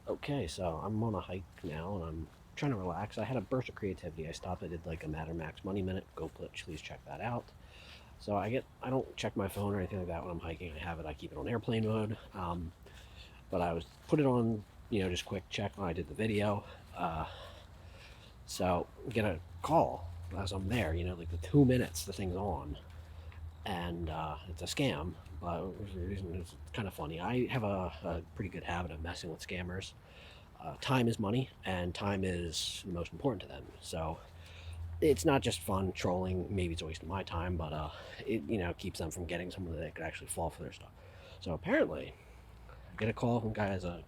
Okay, so I'm on a hike now and I'm trying to relax. I had a burst of creativity. I stopped. I did like a Matter Max Money Minute. Go please check that out. So I don't check my phone or anything like that when I'm hiking. I have it. I keep it on airplane mode. But I was put it on, just quick check when I did the video. Uh, so get a call as I'm there. Like the 2 minutes the thing's on, and it's a scam. It's kind of funny. I have a pretty good habit of messing with scammers. Time is money, and time is most important to them. So it's not just fun trolling. Maybe it's a waste of my time, but it keeps them from getting someone that could actually fall for their stuff. So apparently, I get a call from a guy as a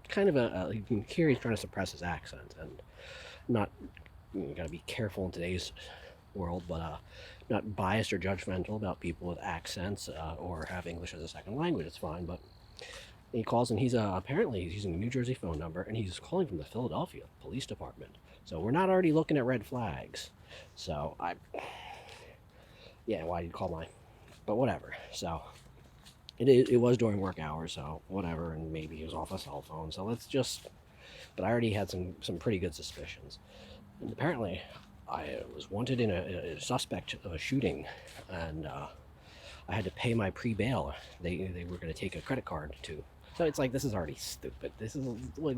kind of you can hear he's trying to suppress his accent, and not you got to be careful in today's world, but not biased or judgmental about people with accents or have English as a second language. It's fine, but he calls and he's apparently he's using a New Jersey phone number and he's calling from the Philadelphia Police Department. So we're not already looking at red flags. So yeah, why did you call my? But whatever. So it was during work hours, so whatever, and maybe he was off a cell phone. So let's just. But I already had some pretty good suspicions, and apparently I was wanted in a suspect of a shooting, and I had to pay my pre-bail. They were going to take a credit card too. So it's like this is already stupid. This is like,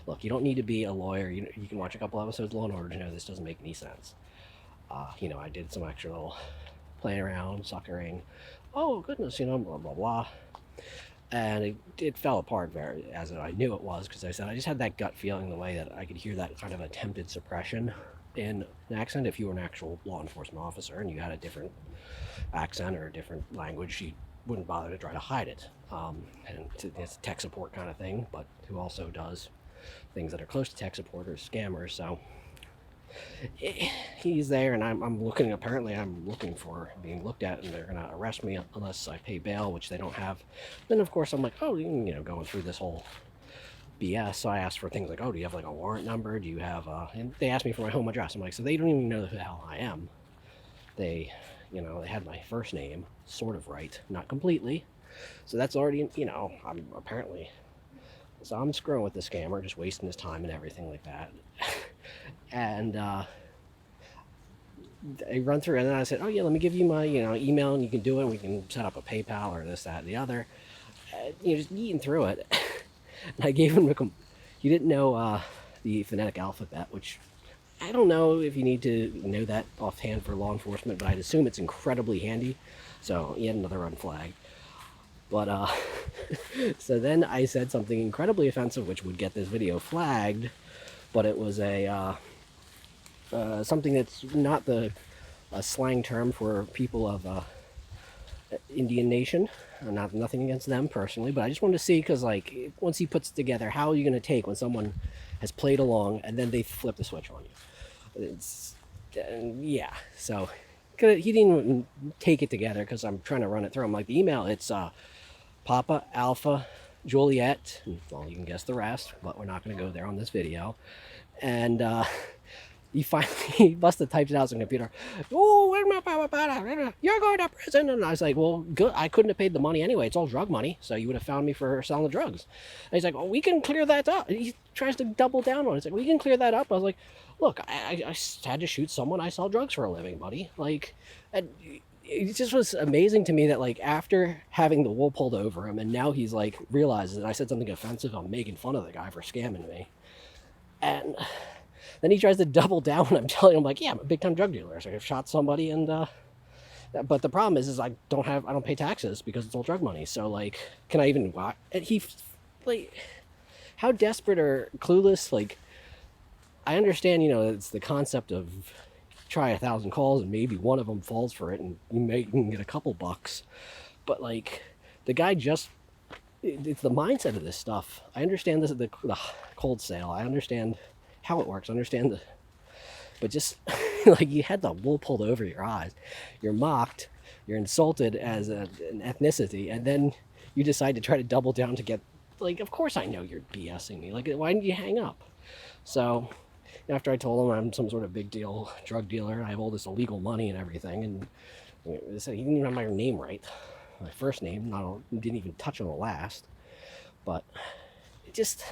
look, you don't need to be a lawyer. You can watch a couple episodes of Law and Order to know this doesn't make any sense. I did some extra little playing around, suckering. Oh goodness, blah blah blah, and it fell apart very as I knew it was because I said I just had that gut feeling the way that I could hear that kind of attempted suppression in an accent. If you were an actual law enforcement officer and you had a different accent or a different language, she wouldn't bother to try to hide it. And it's tech support kind of thing, but who also does things that are close to tech support or scammers. So he's there, and I'm looking. Apparently, I'm looking for being looked at, and they're gonna arrest me unless I pay bail, which they don't have. Then of course I'm like, oh, going through this whole BS. So I asked for things like, oh, do you have like a warrant number? Do you have? And they asked me for my home address. I'm like, so they don't even know who the hell I am. They, they had my first name sort of right, not completely. So that's already, I'm apparently. So I'm screwing with the scammer, just wasting his time and everything like that. And I run through, and then I said, "Oh yeah, let me give you my email, and you can do it. And we can set up a PayPal or this, that, and the other." Just eating through it. And I gave him he didn't know the phonetic alphabet, which I don't know if you need to know that offhand for law enforcement, but I'd assume it's incredibly handy. So he had another red flag. But so then I said something incredibly offensive, which would get this video flagged. But it was something that's not a slang term for people of Indian Nation. Not nothing against them personally, but I just wanted to see because like once he puts it together, how are you going to take when someone has played along and then they flip the switch on you? It's yeah. So he didn't even take it together because I'm trying to run it through. I'm like the email. It's Papa Alpha Juliet. Well, you can guess the rest, but we're not going to go there on this video. And he finally he must have typed it out on the computer. Oh, you're going to prison. And I was like, well, good. I couldn't have paid the money anyway. It's all drug money. So you would have found me for selling the drugs. And he's like, oh, we can clear that up. He tries to double down on it. He's like, we can clear that up. I was like, look, I had to shoot someone. I sell drugs for a living, buddy. Like, and it just was amazing to me that like after having the wool pulled over him and now he's like realizes that I said something offensive. I'm making fun of the guy for scamming me. And then he tries to double down when I'm telling him, like, yeah, I'm a big time drug dealer. So I've shot somebody, and but the problem is I don't pay taxes because it's all drug money. So like, can I even? And he, like, how desperate or clueless? Like, I understand, it's the concept of try 1,000 calls and maybe one of them falls for it, and you can get a couple bucks. But like, the guy just. It's the mindset of this stuff. I understand this the cold sale. I understand how it works. I understand but just like you had the wool pulled over your eyes. You're mocked. You're insulted as an ethnicity, and then you decide to try to double down to get. Like, of course I know you're BSing me. Like, why didn't you hang up? So after I told him I'm some sort of big deal drug dealer, I have all this illegal money and everything, and he didn't even have my name right. My first name, didn't even touch on the last. But it just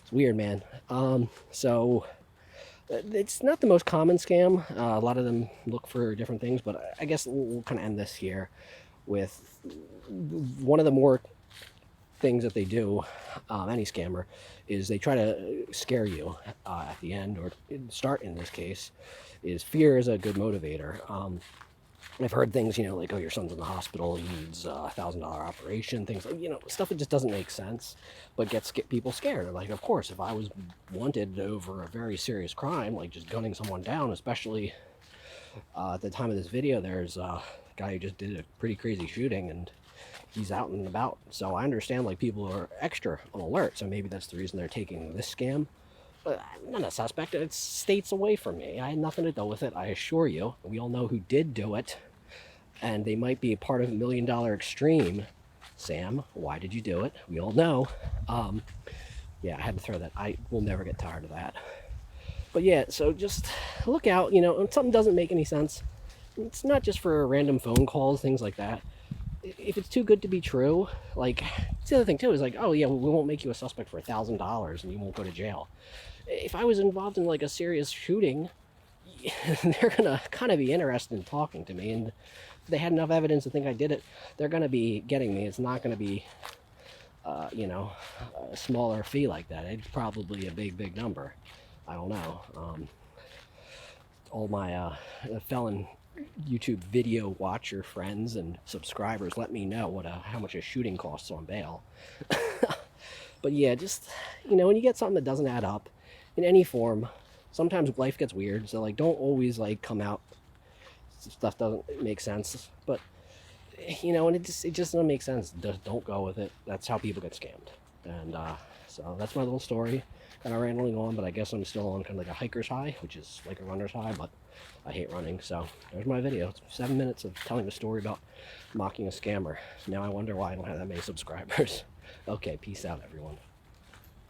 It's weird, man. So it's not the most common scam. A lot of them look for different things, but I guess we'll kind of end this here with one of the more things that they do, any scammer, is they try to scare you at the end, or start in this case, is fear is a good motivator. I've heard things, like, oh, your son's in the hospital, he needs a $1,000 operation, things like, stuff that just doesn't make sense, but gets people scared. They're like, of course, if I was wanted over a very serious crime, like just gunning someone down, especially at the time of this video, there's a guy who just did a pretty crazy shooting, and he's out and about. So I understand, like, people are extra on alert, so maybe that's the reason they're taking this scam. But I'm not a suspect. It's states away from me. I had nothing to do with it, I assure you. We all know who did do it, and they might be a part of $1 million extreme. Sam, why did you do it? We all know. Yeah, I had to throw that. I will never get tired of that. But yeah, so just look out, if something doesn't make any sense. It's not just for random phone calls, things like that. If it's too good to be true, like, the other thing too is like, oh yeah, we won't make you a suspect for $1,000 and you won't go to jail. If I was involved in like a serious shooting, they're gonna kind of be interested in talking to me, and if they had enough evidence to think I did it, they're gonna be getting me. It's not gonna be a smaller fee like that. It's probably a big number. I don't know. All my felon YouTube video watcher friends and subscribers, let me know how much a shooting costs on bail. But yeah, just, when you get something that doesn't add up in any form, sometimes life gets weird. So like, don't always like come out, stuff doesn't make sense. But and it just doesn't make sense. Just don't go with it. That's how people get scammed. And so that's my little story. Kind of rambling on, but I guess I'm still on kind of like a hiker's high, which is like a runner's high, but I hate running. So there's my video. It's 7 minutes of telling the story about mocking a scammer. Now I wonder why I don't have that many subscribers. Okay, peace out, everyone.